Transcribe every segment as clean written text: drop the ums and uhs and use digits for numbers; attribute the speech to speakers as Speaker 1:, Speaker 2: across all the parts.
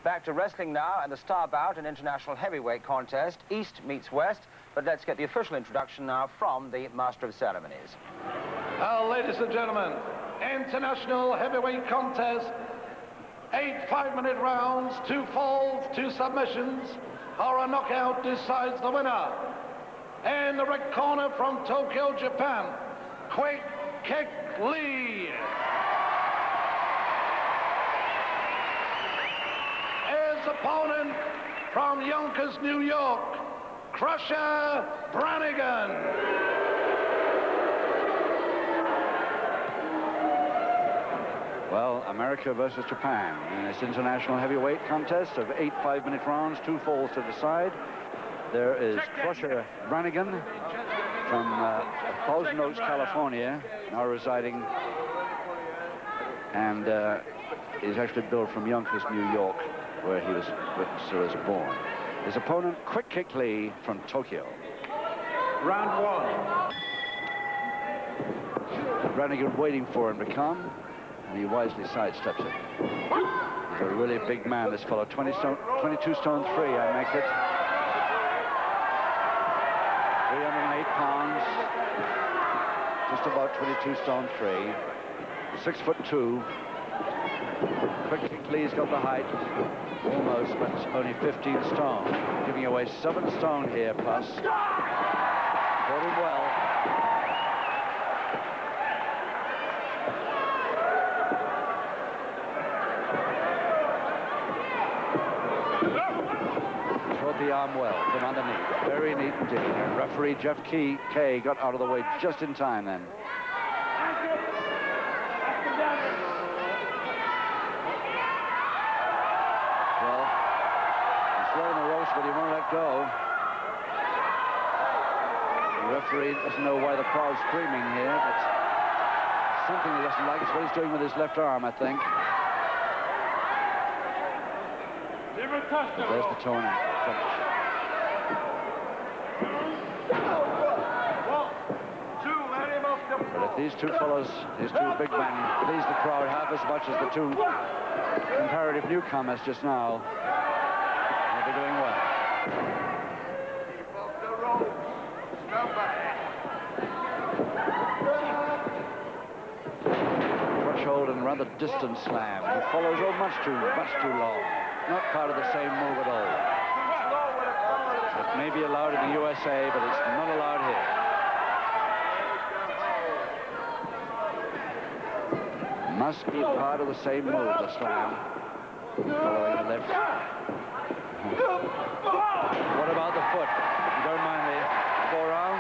Speaker 1: Back to wrestling now, and the star bout, an international heavyweight contest. East meets West, but let's get the official introduction now from the Master of Ceremonies.
Speaker 2: Ladies and gentlemen, international heavyweight contest. 8 5-minute rounds, 2 falls, 2 submissions, or a knockout decides the winner. In the red corner from Tokyo, Japan, Kwik Kick Lee. His opponent from Yonkers, New York, Crusher Brannigan.
Speaker 3: Well, America versus Japan in this international heavyweight contest of 8 5-minute rounds, 2 falls to decide. There is Crusher Brannigan from Thousand Oaks, California, now residing, and is actually billed from Yonkers, New York, where he was born. His opponent, Kwik Kick Lee from Tokyo.
Speaker 2: Round 1.
Speaker 3: Brannigan waiting for him to come, and he wisely sidesteps it. He's a really big man, this fellow. 22 stone 3, I make it. 308 pounds. Just about 22 stone 3. 6'2". Kwik Kick Lee's got the height, almost, but it's only 15 stone. Giving away 7 stone here, plus. Fought him well. The arm well from underneath. Very neat indeed. And referee Jeff Kay got out of the way just in time then. Well, he's throwing the ropes, but he won't let go. The referee doesn't know why the crowd's screaming here, but something he doesn't like. It's what he's doing with his left arm, I think. But there's the tone finish. But if these two fellows, these two big men, please the crowd half as much as the two comparative newcomers just now, they'll be doing well. Threshold and rather distant slam. He follows much too long. Not part of the same move at all. It may be allowed in the USA, but it's not allowed here. Must be part of the same move, the slam. Following the left. What about the foot? You don't mind the forearm?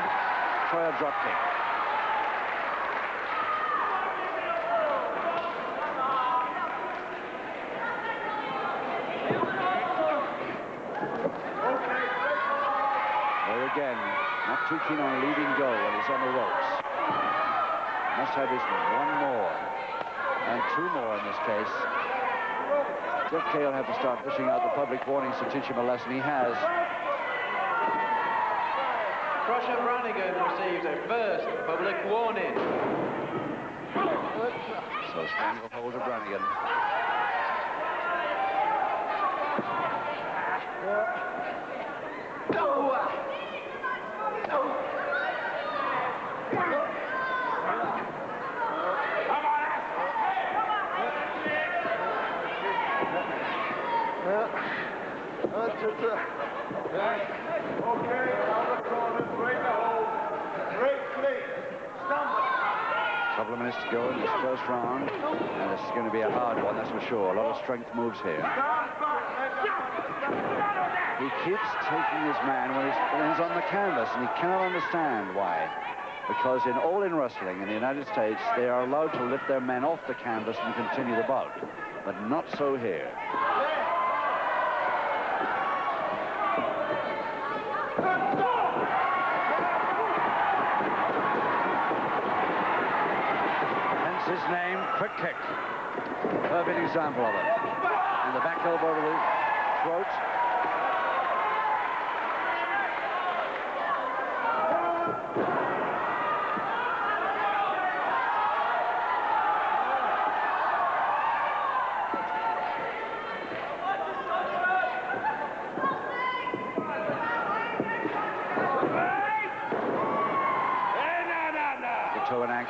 Speaker 3: Try a drop kick. Again, not too keen on leaving go when he's on the ropes. Must have his 1 more. And 2 more in this case. Jeff Kay will have to start pushing out the public warnings to teach him a lesson. He has.
Speaker 4: Crusher Brannigan receives a first public warning.
Speaker 3: So stranglehold of Brannigan. Couple of minutes to go in this first round, and this is going to be a hard one, that's for sure. A lot of strength moves here. He keeps taking his man when he's on the canvas, and he cannot understand why. Because in all-in wrestling in the United States, they are allowed to lift their men off the canvas and continue the bout, but not so here. His name, Kwik Kick. Perfect example of it. And the back elbow to the throat.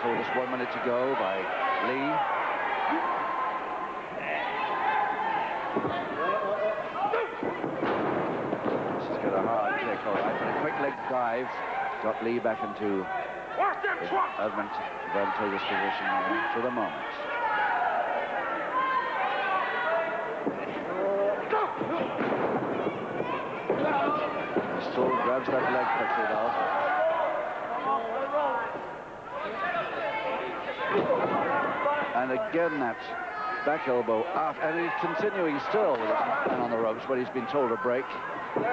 Speaker 3: told us 1 minute to go by Lee. This has got a hard kick, all right, but a quick leg dive got Lee back into his advantageous position there for the moment. Still grabs that leg quickly though. And again that back elbow up, and he's continuing still with his man on the ropes, but he's been told to break. And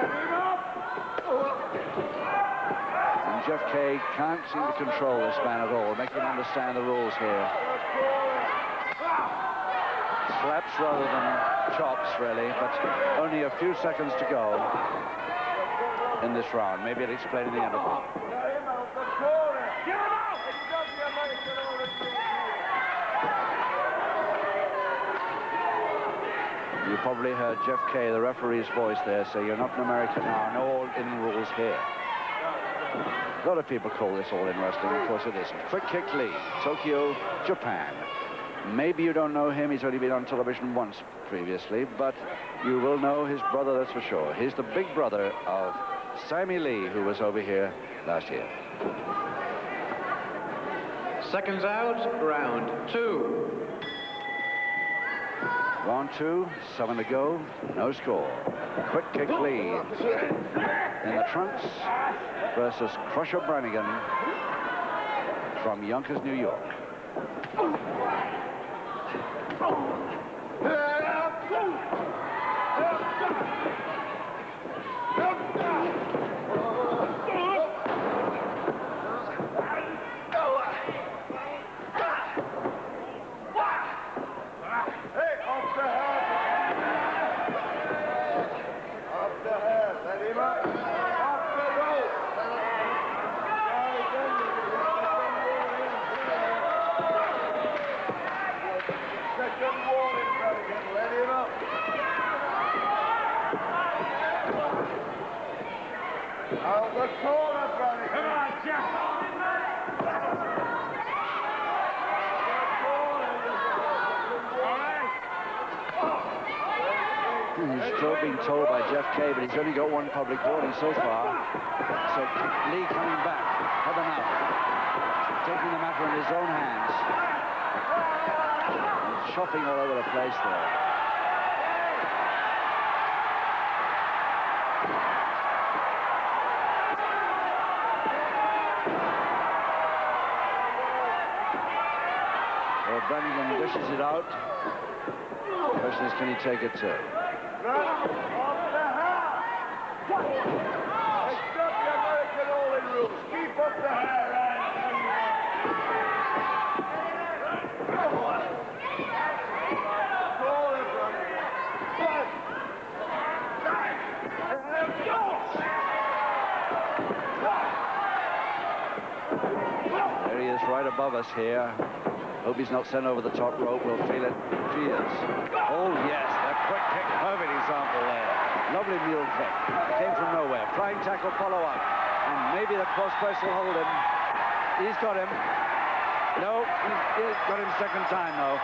Speaker 3: Jeff Kay can't seem to control this man at all, make him understand the rules here. Slaps rather than chops, really, but only a few seconds to go in this round. Maybe it'll explain in the end of it. You probably heard Jeff Kay, the referee's voice there, say, "You're not an American now, no all-in rules here." A lot of people call this all-in wrestling. Of course it isn't. Kwik Kick Lee, Tokyo, Japan. Maybe you don't know him. He's only been on television once previously, but you will know his brother, that's for sure. He's the big brother of Sammy Lee, who was over here last year.
Speaker 4: Seconds out, round 2.
Speaker 3: Round 2, 7 to go, no score. Kwik Kick Lee in the trunks versus Crusher Brannigan from Yonkers, New York. He's still being told by Jeff Kay, but he's only got one public warning so far. So Lee coming back, had enough, taking the matter in his own hands. He's chopping all over the place there. Well, Brannigan dishes it out. The question is, can he take it too? There he is right above us here. Hope he's not sent over the top rope. We'll feel it if he is. Oh, yes, that quick kick, perfect example there. Lovely mule kick. Came from nowhere. Flying tackle follow-up. And maybe the cross press will hold him. He's got him. No, he's got him second time, though.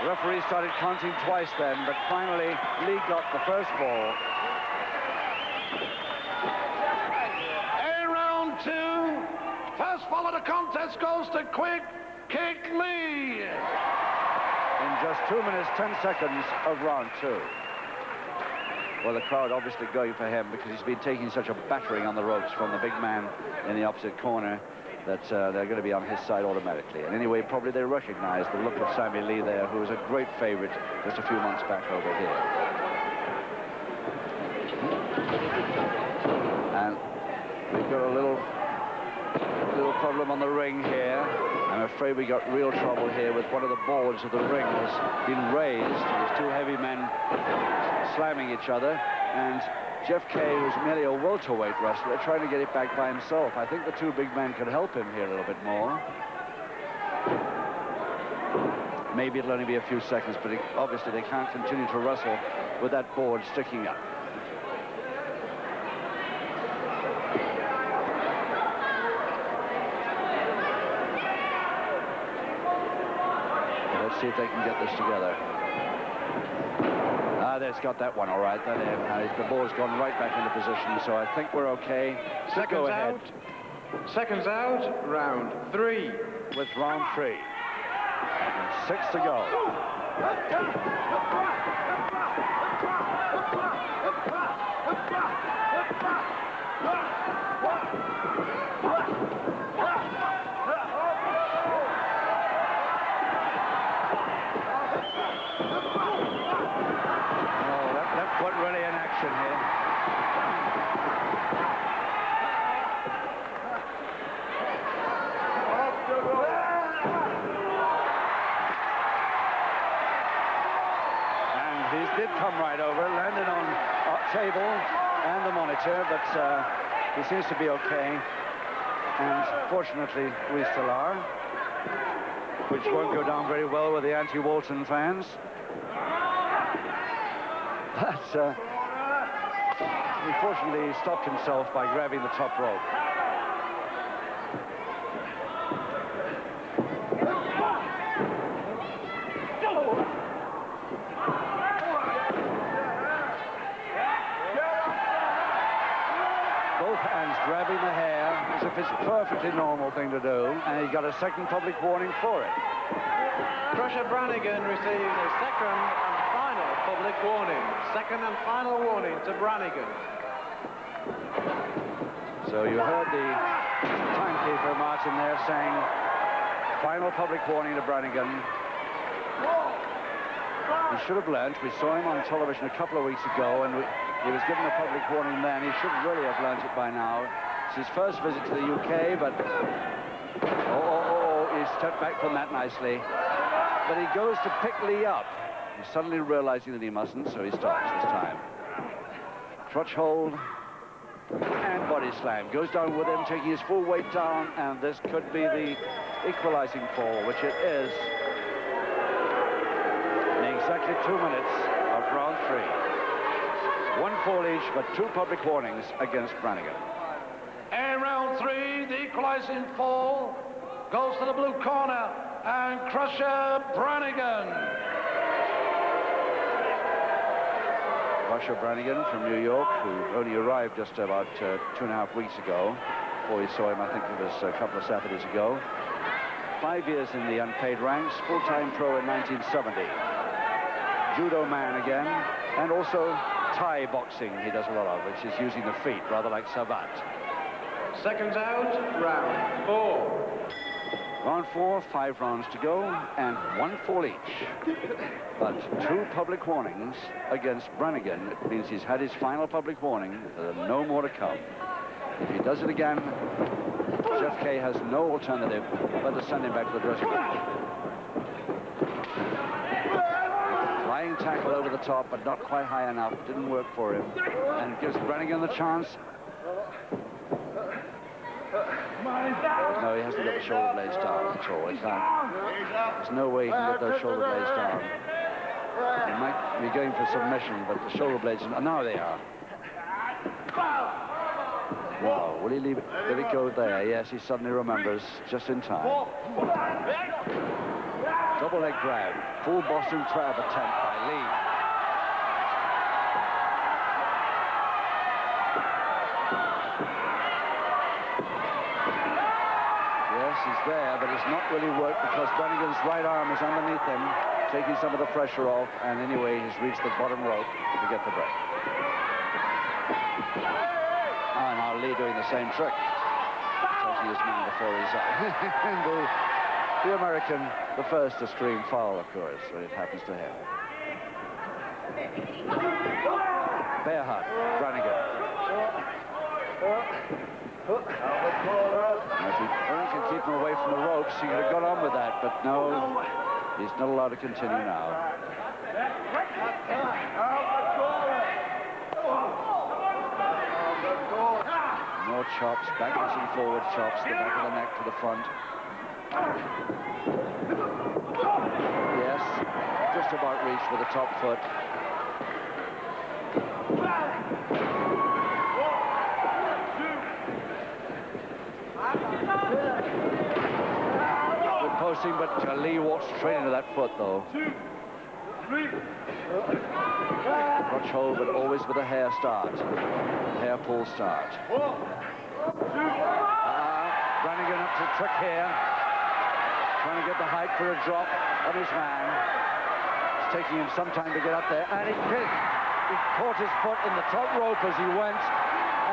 Speaker 3: The referee started counting twice then, but finally, Lee got the first ball.
Speaker 2: In round 2, first ball of the contest goes to Kwik Kick Lee.
Speaker 3: In just 2 minutes, 10 seconds of round 2. Well, the crowd obviously going for him because he's been taking such a battering on the ropes from the big man in the opposite corner that they're going to be on his side automatically. And anyway, probably they recognize the look of Sammy Lee there, who was a great favorite just a few months back over here. And we've got a little problem on the ring here. I'm afraid we got real trouble here with one of the boards of the ring has been raised. There's two heavy men slamming each other, and Jeff Kay, who's merely a welterweight wrestler, trying to get it back by himself. I think the two big men could help him here a little bit more. Maybe it'll only be a few seconds, but obviously they can't continue to wrestle with that board sticking up. see if they can get this together. That's got that one all right. The ball's gone right back into position, so I think we're okay.
Speaker 4: Seconds out. Seconds out. Round 3.
Speaker 3: With round 3. 6 to go. What really in action here. And he did come right over, landed on our table and the monitor, but he seems to be okay. And fortunately, we still are, which won't go down very well with the anti-Walton fans. But he fortunately stopped himself by grabbing the top rope. Both hands grabbing the hair as if it's a perfectly normal thing to do, and he got a second public warning for it.
Speaker 4: Crusher Brannigan receives a second and final public warning. Second and final warning to Brannigan.
Speaker 3: So you heard the timekeeper, Martin, there saying, final public warning to Brannigan. He should have learnt. We saw him on television a couple of weeks ago, and he was given a public warning then. He should really have learnt it by now. It's his first visit to the UK, but... he stepped back from that nicely. But he goes to pick Lee up. He's suddenly realizing that he mustn't, so he stops this time. Crutch hold and body slam. Goes down with him, taking his full weight down, and this could be the equalizing fall, which it is. In exactly 2 minutes of round 3. 1 fall each, but 2 public warnings against Brannigan.
Speaker 2: And round 3, the equalizing fall goes to the blue corner, and Crusher Brannigan.
Speaker 3: Crusher Brannigan from New York, who only arrived just about 2.5 weeks ago. Before we saw him, I think it was a couple of Saturdays ago. 5 years in the unpaid ranks, full-time pro in 1970. Judo man again, and also Thai boxing he does a lot of, which is using the feet, rather like Savat.
Speaker 4: Seconds out, round 4.
Speaker 3: Round 4, 5 rounds to go, and 1 fall each. But 2 public warnings against Brannigan. It means he's had his final public warning. No more to come. If he does it again, Jeff Kay has no alternative but to send him back to the dressing room. Flying tackle over the top, but not quite high enough. Didn't work for him. And gives Brannigan the chance. No, he hasn't got the shoulder blades down at all. He can't. There's no way he can get those shoulder blades down. He might be going for submission, but the shoulder blades... Now they are. Wow, will he leave it? Did it go there? Yes, he suddenly remembers, just in time. Double leg grab. Full Boston Crab attempt by Lee. He's there, but it's not really worked because Brannigan's right arm is underneath him, taking some of the pressure off, and anyway, he's reached the bottom rope to get the break. And now Lee doing the same trick. Taking his man before his eye. the American, the first to scream foul, of course, when it happens to him. Bear hug, Brannigan. If he can keep him away from the ropes, he could have got on with that, but no, he's not allowed to continue now. More chops, backwards and forward chops, the back of the neck to the front. Yes, just about reached with the top foot. noticing, but Lee walked straight into that foot, though.
Speaker 2: 2, 3.
Speaker 3: Crotch hold, but always with a hair start. Hair pull start.
Speaker 2: 1, 2.
Speaker 3: Brannigan up to trick here. Trying to get the height for a drop on his man. It's taking him some time to get up there. And he caught his foot in the top rope as he went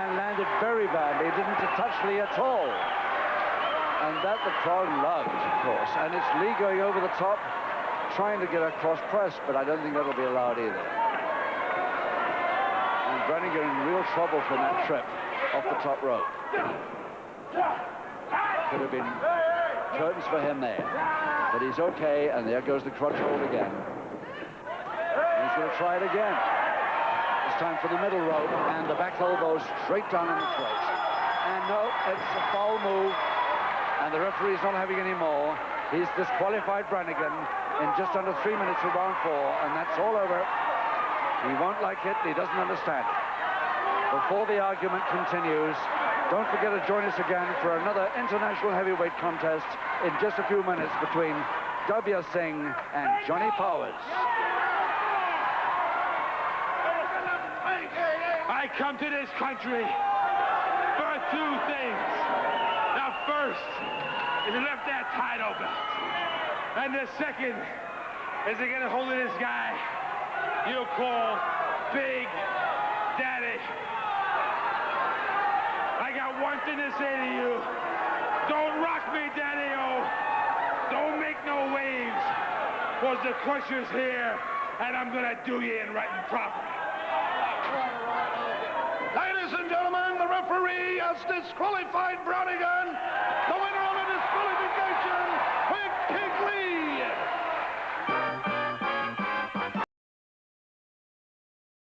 Speaker 3: and landed very badly. He didn't touch Lee at all. And that the crowd loved, of course. And it's Lee going over the top, trying to get a cross press, but I don't think that'll be allowed either. And Brannigan in real trouble from that trip off the top rope. Could have been curtains for him there. But he's okay, and there goes the crotch hold again. And he's going to try it again. This time for the middle rope, and the back elbow straight down in the throat. And no, it's a foul move, and the referee's not having any more. He's disqualified Brannigan in just under 3 minutes of round 4, and that's all over. He won't like it, he doesn't understand it. Before the argument continues, don't forget to join us again for another international heavyweight contest in just a few minutes between W. Singh and Johnny Powers.
Speaker 5: I come to this country for 2 things. The first is to lift that title belt. And the second is to get a hold of this guy you call Big Daddy. I got one thing to say to you. Don't rock me, Daddy-O. Don't make no waves. Because the Crusher's here, and I'm going to do you in right and proper.
Speaker 2: Ladies and gentlemen, the referee has disqualified Brannigan